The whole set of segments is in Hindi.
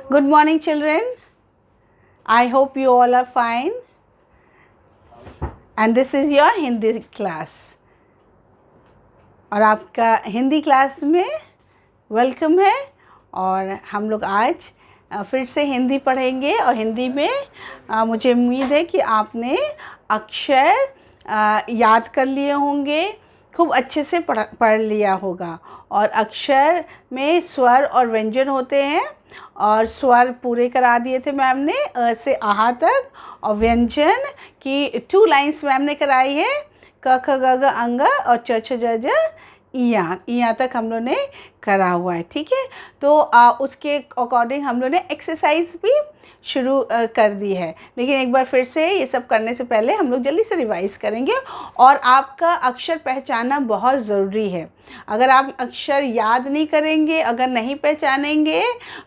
Good morning, children. I hope you all are fine. And this is your Hindi class. और आपका हिंदी क्लास में वेलकम है। और हम लोग आज फिर से हिंदी पढ़ेंगे। और हिंदी में मुझे उम्मीद है कि आपने अक्षर याद कर लिए होंगे, खूब अच्छे से पढ़ लिया होगा। और अक्षर में स्वर और व्यंजन होते हैं, और स्वर पूरे करा दिए थे मैम ने अ से आहा तक, और व्यंजन की 2 लाइन्स मैम ने कराई है, क ख ग घ अंग और च छ ज झ यहाँ तक हम लोग ने करा हुआ है। ठीक है, तो उसके अकॉर्डिंग हम लोग ने एक्सरसाइज भी शुरू कर दी है। लेकिन एक बार फिर से ये सब करने से पहले हम लोग जल्दी से रिवाइज करेंगे। और आपका अक्षर पहचानना बहुत ज़रूरी है। अगर आप अक्षर याद नहीं करेंगे, अगर नहीं पहचानेंगे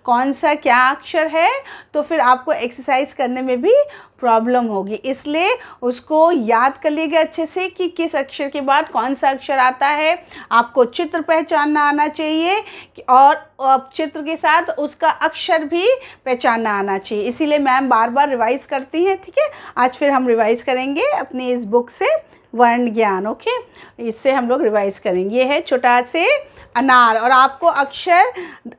कौन सा क्या अक्षर है, तो फिर आपको एक्सरसाइज करने में भी प्रॉब्लम होगी। इसलिए उसको याद कर लीजिएगा अच्छे से कि किस अक्षर के बाद कौन सा अक्षर आता है। आपको चित्र पहचानना आना चाहिए, और चित्र के साथ उसका अक्षर भी पहचानना आना चाहिए। इसीलिए मैम बार बार रिवाइज़ करती हैं। ठीक है, आज फिर हम रिवाइज़ करेंगे अपनी इस बुक से वर्ण ज्ञान। ओके, इससे हम लोग रिवाइज़ करेंगे। ये है छोटा से अनार, और आपको अक्षर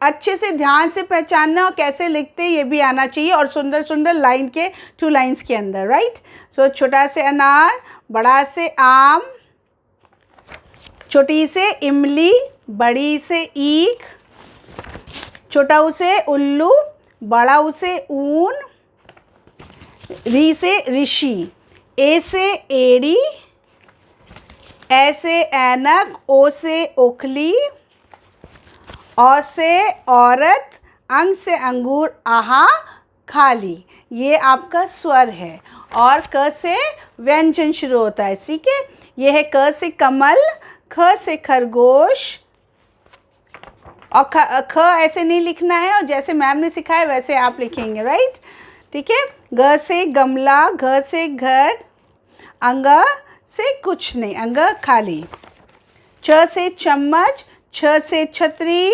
अच्छे से ध्यान से पहचानना और कैसे लिखते ये भी आना चाहिए, और सुंदर सुंदर लाइन के 2 लाइन्स के अंदर। राइट, सो छोटा से अनार, बड़ा से आम, छोटी से इमली, बड़ी से ईख, छोटा ऊ से उल्लू, बड़ा ऊ से ऊन, री से ऋषि, ए से एड़ी, ए से ऐनक, ओ से ओखली, औ से औरत, अंग से अंगूर, आहा खाली। ये आपका स्वर है। और क से व्यंजन शुरू होता है। ठीक है, ये है क से कमल, ख से खरगोश, और ख ऐसे नहीं लिखना है, और जैसे मैम ने सिखाया वैसे आप लिखेंगे। राइट, ठीक है। ग से गमला, घ से घर, अंग से कुछ नहीं, अंग खाली। च से चम्मच, छ से छतरी,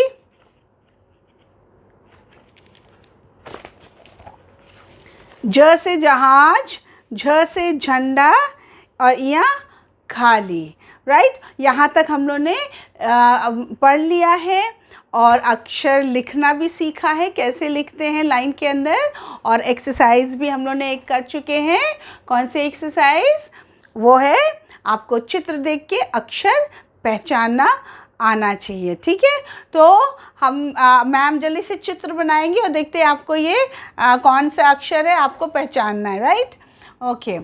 ज से जहाज, झ से झंडा, और यहाँ खाली। राइट, यहाँ तक हम लोग ने पढ़ लिया है, और अक्षर लिखना भी सीखा है, कैसे लिखते हैं लाइन के अंदर। और एक्सरसाइज भी हम लोग ने एक कर चुके हैं। कौन सी एक्सरसाइज? वो है आपको चित्र देख के अक्षर पहचानना आना चाहिए। ठीक है, तो हम मैम जल्दी से चित्र बनाएंगे और देखते हैं आपको ये कौन सा अक्षर है, आपको पहचानना है। Right, okay.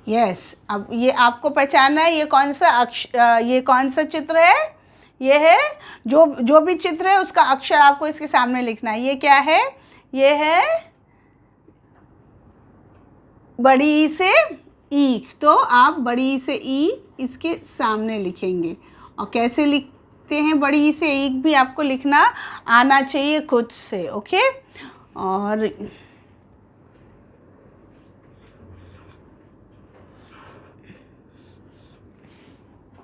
यस, अब ये आपको पहचानना है ये कौन सा ये कौन सा चित्र है। ये है जो भी चित्र है उसका अक्षर आपको इसके सामने लिखना है। ये क्या है? ये है बड़ी ई से ईख, तो आप बड़ी ई से ई इसके सामने लिखेंगे। और कैसे लिखते हैं बड़ी ई से ईख भी आपको लिखना आना चाहिए खुद से। ओके, और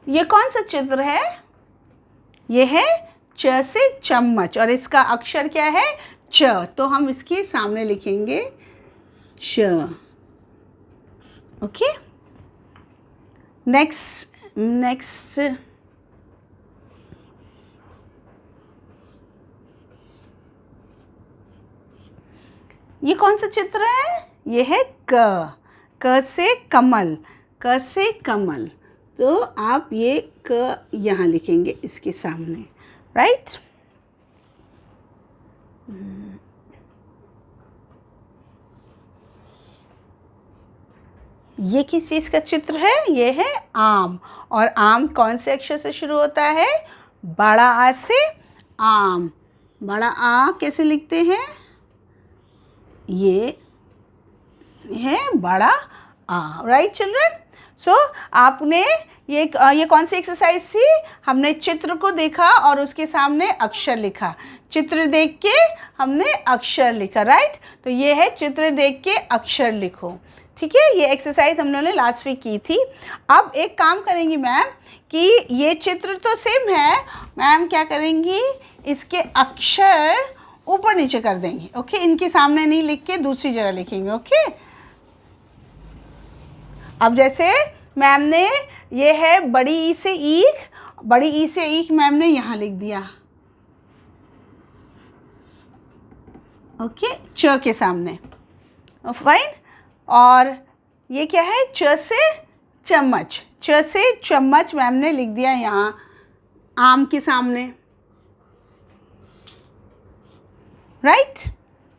ये कौन सा चित्र है? ये है च से चम्मच, और इसका अक्षर क्या है? च, तो हम इसके सामने लिखेंगे च। ओके, नेक्स्ट ये कौन सा चित्र है? ये है क से कमल, क से कमल, तो आप ये क यहाँ लिखेंगे इसके सामने। राइट, ये किस चीज़ का चित्र है? ये है आम, और आम कौन से अक्षर से शुरू होता है? बड़ा आ से आम। बड़ा आ कैसे लिखते हैं? ये है बड़ा आ। राइट चिल्ड्रन, सो आपने ये कौन सी एक्सरसाइज थी? हमने चित्र को देखा और उसके सामने अक्षर लिखा। चित्र देख के हमने अक्षर लिखा। राइट, तो ये है चित्र देख के अक्षर लिखो। ठीक है, ये एक्सरसाइज हम लोगों ने लास्ट वीक की थी। अब एक काम करेंगी मैम कि ये चित्र तो सेम है, मैम क्या करेंगी, इसके अक्षर ऊपर नीचे कर देंगे। ओके, इनके सामने नहीं लिख के दूसरी जगह लिखेंगे। ओके, अब जैसे मैम ने ये है बड़ी ई से ईख, बड़ी ई से ईख मैम ने यहाँ लिख दिया। ओके, च के सामने, फाइन। और ये क्या है, च से चम्मच, च से चम्मच मैम ने लिख दिया यहाँ आम के सामने, राइट।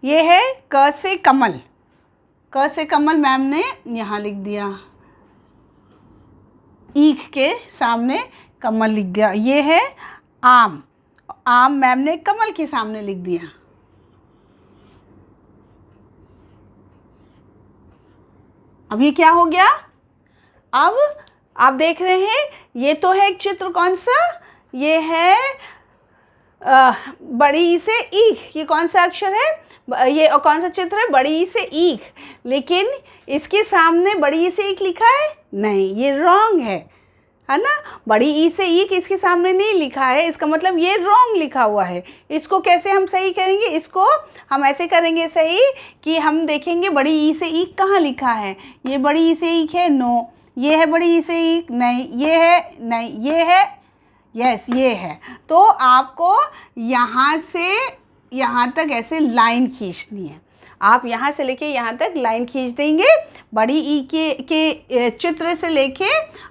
ये है क से कमल, क से कमल मैम ने यहाँ लिख दिया, ईख के सामने कमल लिख दिया। ये है आम, आम मैम ने कमल के सामने लिख दिया। अब ये क्या हो गया, अब आप देख रहे हैं ये तो है एक चित्र, कौन सा, ये है बड़ी ई से ईख, ये कौन सा अक्षर है, ये और कौन सा चित्र है, बड़ी ई से ईख, लेकिन इसके सामने बड़ी ई से ईख लिखा है नहीं, ये रॉन्ग है ना। बड़ी ई से ईख इसके सामने नहीं लिखा है, इसका मतलब ये रॉन्ग लिखा हुआ है। इसको कैसे हम सही करेंगे, इसको हम ऐसे करेंगे सही कि हम देखेंगे बड़ी ई से ईख कहाँ लिखा है, ये बड़ी ई से ईख है, नो, ये है बड़ी ई से ईख, नहीं, ये है, नहीं, ये है, यस, ये है। तो आपको यहाँ से यहाँ तक ऐसे लाइन खींचनी है, आप यहाँ से लेके यहाँ तक लाइन खींच देंगे, बड़ी ई के चित्र से लेके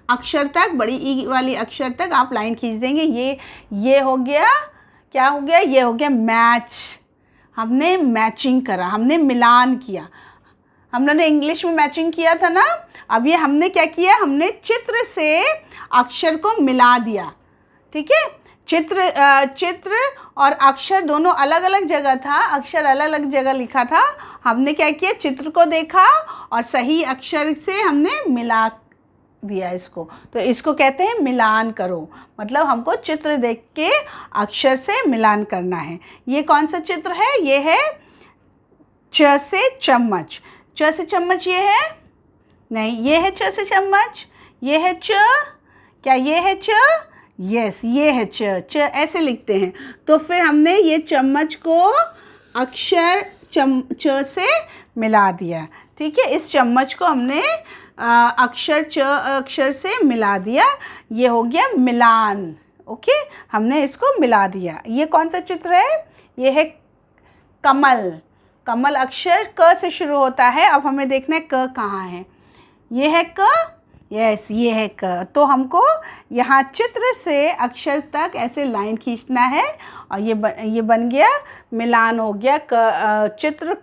अक्षर तक, बड़ी ई वाली अक्षर तक आप लाइन खींच देंगे। ये हो गया, क्या हो गया, ये हो गया मैच, हमने मैचिंग करा, हमने मिलान किया। हम लोगों ने इंग्लिश में मैचिंग किया था ना, अब ये हमने क्या किया, हमने चित्र से अक्षर को मिला दिया। ठीक है, चित्र और अक्षर दोनों अलग अलग जगह था, अक्षर अलग अलग जगह लिखा था, हमने क्या किया, चित्र को देखा और सही अक्षर से हमने मिला दिया इसको, तो इसको कहते हैं मिलान करो। मतलब हमको चित्र देख के अक्षर से मिलान करना है। ये कौन सा चित्र है, ये है च से चम्मच, च से चम्मच ये है, नहीं, ये है च से चम्मच, ये है च, क्या ये है च, यस, ये है च, च ऐसे लिखते हैं। तो फिर हमने ये चम्मच को अक्षर च से मिला दिया। ठीक है, इस चम्मच को हमने अक्षर च अक्षर से मिला दिया, ये हो गया मिलान। ओके, हमने इसको मिला दिया। ये कौन सा चित्र है, ये है कमल, कमल अक्षर क से शुरू होता है। अब हमें देखना है क कहाँ है, ये है क, यस, ये है क। तो हमको यहाँ चित्र से अक्षर तक ऐसे लाइन खींचना है और ये बन गया मिलान, हो गया चित्र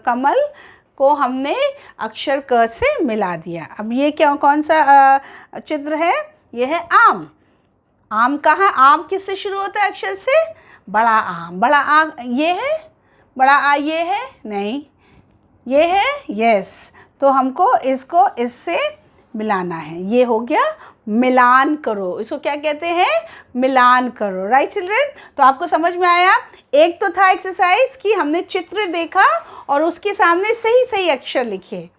कमल को हमने अक्षर क से मिला दिया। अब ये क्या, कौन सा चित्र है, ये है आम, आम कहाँ, आम किससे शुरू होता है अक्षर से, बड़ा आम, बड़ा आ, ये है बड़ा आ, ये है, नहीं, ये है, यस। तो हमको इसको इससे मिलाना है, ये हो गया मिलान करो, इसको क्या कहते हैं, मिलान करो। राइट चिल्ड्रन, तो आपको समझ में आया। एक तो था एक्सरसाइज कि हमने चित्र देखा और उसके सामने सही सही अक्षर लिखे,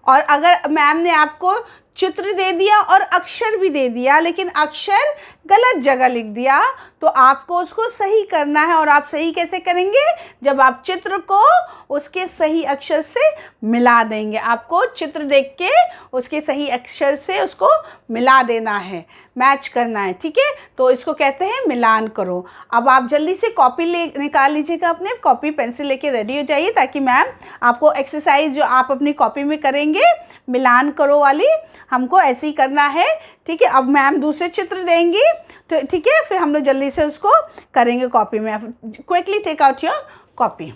और अगर मैम ने आपको चित्र दे दिया और अक्षर भी दे दिया लेकिन अक्षर गलत जगह लिख दिया, तो आपको उसको सही करना है। और आप सही कैसे करेंगे, जब आप चित्र को उसके सही अक्षर से मिला देंगे। आपको चित्र देख के उसके सही अक्षर से उसको मिला देना है, मैच करना है। ठीक है, तो इसको कहते हैं मिलान करो। अब आप जल्दी से कॉपी निकाल लीजिएगा, अपने कॉपी पेंसिल लेके रेडी हो जाइए, ताकि मैम आपको एक्सरसाइज जो आप अपनी कॉपी में करेंगे मिलान करो वाली, हमको ऐसे ही करना है। ठीक है, अब मैम दूसरे चित्र देंगी, तो ठीक है, फिर हम लोग जल्दी से उसको करेंगे कॉपी में। Quickly take out your copy.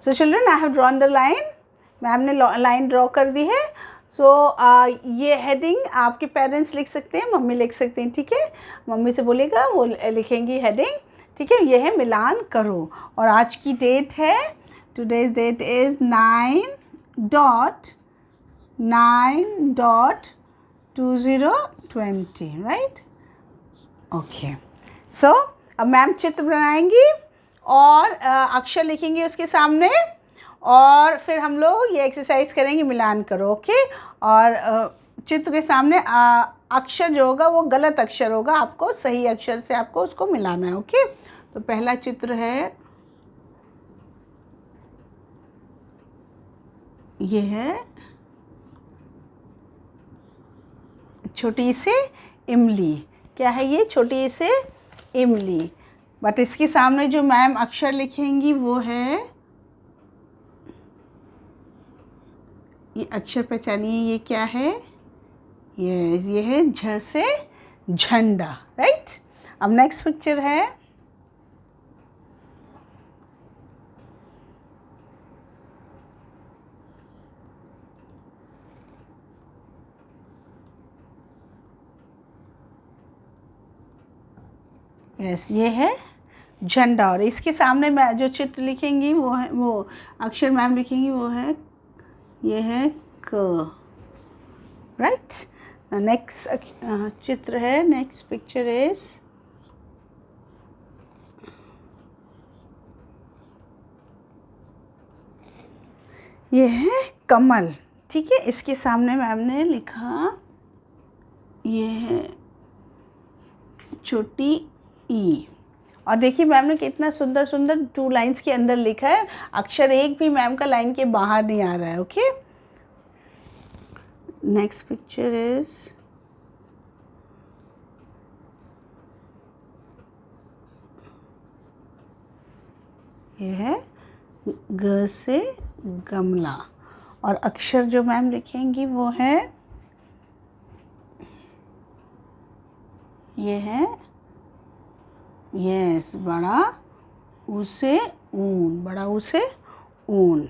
So children, I have drawn the line, ma'am ने लाइन ड्रॉ कर दी है। सो ये हेडिंग आपके पेरेंट्स लिख सकते हैं, मम्मी लिख सकते हैं। ठीक है, मम्मी से बोलेगा, वो लिखेंगी हेडिंग। ठीक है, ये है मिलान करो, और आज की डेट है, today's date is 9/2020, right. Okay, so अब मैम चित्र बनाएंगी और अक्षर लिखेंगे उसके सामने, और फिर हम लोग ये एक्सरसाइज करेंगे, मिलान करो। ओके, और चित्र के सामने अक्षर जो होगा वो गलत अक्षर होगा, आपको सही अक्षर से आपको उसको मिलाना है। ओके, तो पहला चित्र है, ये है छोटी सी इमली। क्या है ये? छोटी सी इमली। बट इसके सामने जो मैम अक्षर लिखेंगी वो है, ये अक्षर पहचानिए, ये क्या है? ये है झ से झंडा, राइट। अब नेक्स्ट पिक्चर है, यस, ये है झंडा। और इसके सामने मैं जो चित्र लिखेंगी वो है, वो अक्षर मैम लिखेंगी वो है, ये है क, राइट। नेक्स्ट चित्र है, नेक्स्ट पिक्चर इज, ये है कमल। ठीक है, इसके सामने मैम ने लिखा, ये है छोटी ई। और देखिए मैम ने कितना सुंदर सुंदर 2 लाइन्स के अंदर लिखा है, अक्षर एक भी मैम का लाइन के बाहर नहीं आ रहा है। ओके, नेक्स्ट पिक्चर इज, ये है ग से गमला। और अक्षर जो मैम लिखेंगी वो है, ये है, यस, बड़ा ऊ से ऊन, बड़ा ऊ से ऊन।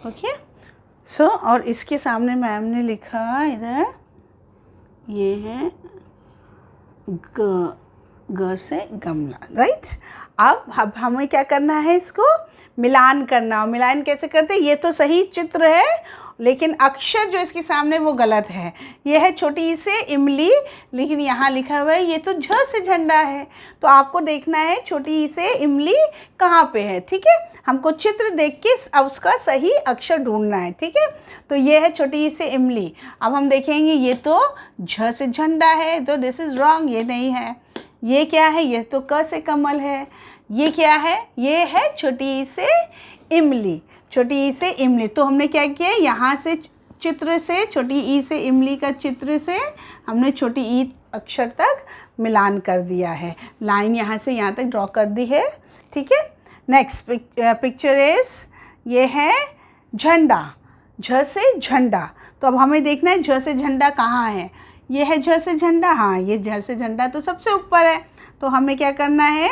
ओके, सो और इसके सामने मैम ने लिखा इधर, ये है ग से गमला, राइट। अब हमें क्या करना है, इसको मिलान करना। मिलान कैसे करते हैं? ये तो सही चित्र है लेकिन अक्षर जो इसके सामने वो गलत है। ये है छोटी से इमली, लेकिन यहाँ लिखा हुआ है ये तो झ से झंडा है। तो आपको देखना है छोटी से इमली कहाँ पे है। ठीक है, हमको चित्र देख के अब उसका सही अक्षर ढूंढना है। ठीक है, तो ये है छोटी से इमली। अब हम देखेंगे ये तो झ से झंडा है, तो दिस इज़ रॉन्ग, ये नहीं है। ये क्या है? ये तो क से कमल है। ये क्या है? ये है छोटी से इमली, छोटी ई से इमली। तो हमने क्या किया, यहाँ से चित्र से, छोटी ई से इमली का चित्र से हमने छोटी ई अक्षर तक मिलान कर दिया है। लाइन यहाँ से यहाँ तक ड्रॉ कर दी है। ठीक है, नेक्स्ट पिक्चर इज, ये है झंडा, झ से झंडा। तो अब हमें देखना है झ से झंडा कहाँ है। ये है झ से झंडा, हाँ ये झ से झंडा तो सबसे ऊपर है। तो हमें क्या करना है,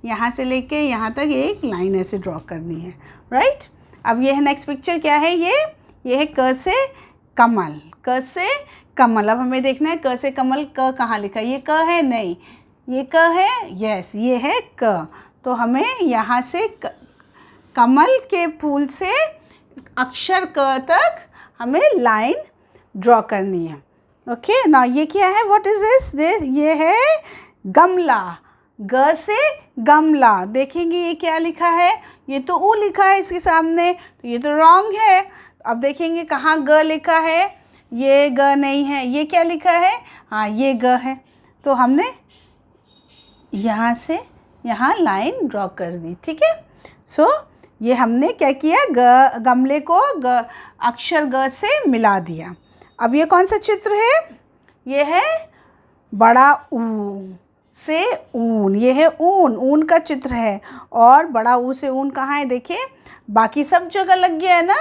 यहाँ से लेके यहाँ तक एक लाइन ऐसे ड्रॉ करनी है, राइट। अब ये है नेक्स्ट पिक्चर, क्या है ये है क से कमल, क से कमल। अब हमें देखना है क से कमल, क कहाँ लिखा है? ये क है? नहीं, ये क है, यस ये है क। तो हमें यहाँ से कमल के फूल से अक्षर क तक हमें लाइन ड्रॉ करनी है। ओके, ना ये क्या है, व्हाट इज दिस? ये है गमला, ग से गमला। देखेंगे ये क्या लिखा है, ये तो ऊ लिखा है इसके सामने, तो ये तो रॉन्ग है। अब देखेंगे कहाँ ग लिखा है, ये ग नहीं है। ये क्या लिखा है? हाँ ये ग है। तो हमने यहाँ से यहाँ लाइन ड्रॉ कर दी। ठीक है, सो ये हमने क्या किया, गमले को अक्षर ग से मिला दिया। अब ये कौन सा चित्र है? ये है बड़ा ऊ से ऊन। ये है ऊन, ऊन का चित्र है। और बड़ा ऊ से ऊन कहाँ है? देखिए बाकी सब जगह लग गया है ना,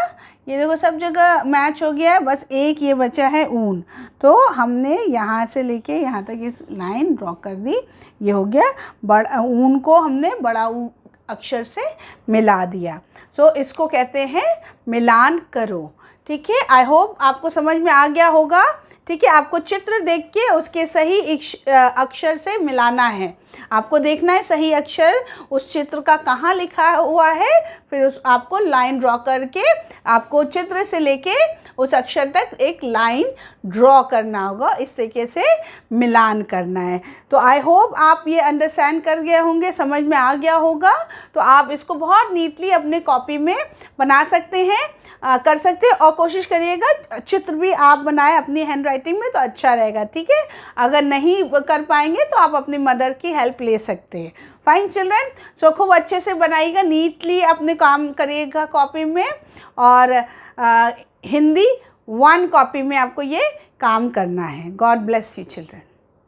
ये देखो सब जगह मैच हो गया है, बस एक ये बचा है ऊन। तो हमने यहाँ से लेके यहाँ तक इस लाइन ड्रॉ कर दी। ये हो गया बड़ा ऊन को हमने बड़ा ऊ अक्षर से मिला दिया। सो इसको कहते हैं मिलान करो। ठीक है, आई होप आपको समझ में आ गया होगा। ठीक है, आपको चित्र देख के उसके सही अक्षर से मिलाना है। आपको देखना है सही अक्षर उस चित्र का कहाँ लिखा हुआ है, फिर आपको लाइन ड्रॉ करके आपको चित्र से लेके उस अक्षर तक एक लाइन ड्रॉ करना होगा। इस तरीके से मिलान करना है। तो आई होप आप ये अंडरस्टैंड कर गए होंगे, समझ में आ गया होगा। तो आप इसको बहुत नीटली अपने कॉपी में बना सकते हैं, कर सकते हैं। और कोशिश करिएगा चित्र भी आप बनाएं अपनी हैंड राइटिंग में तो अच्छा रहेगा। ठीक है, अगर नहीं कर पाएंगे तो आप अपनी मदर की हेल्प ले सकते हैं। फाइन चिल्ड्रन, सो खूब अच्छे से बनाइएगा, नीटली अपने काम करिएगा कॉपी में। और हिंदी 1 कॉपी में आपको ये काम करना है। God bless you children.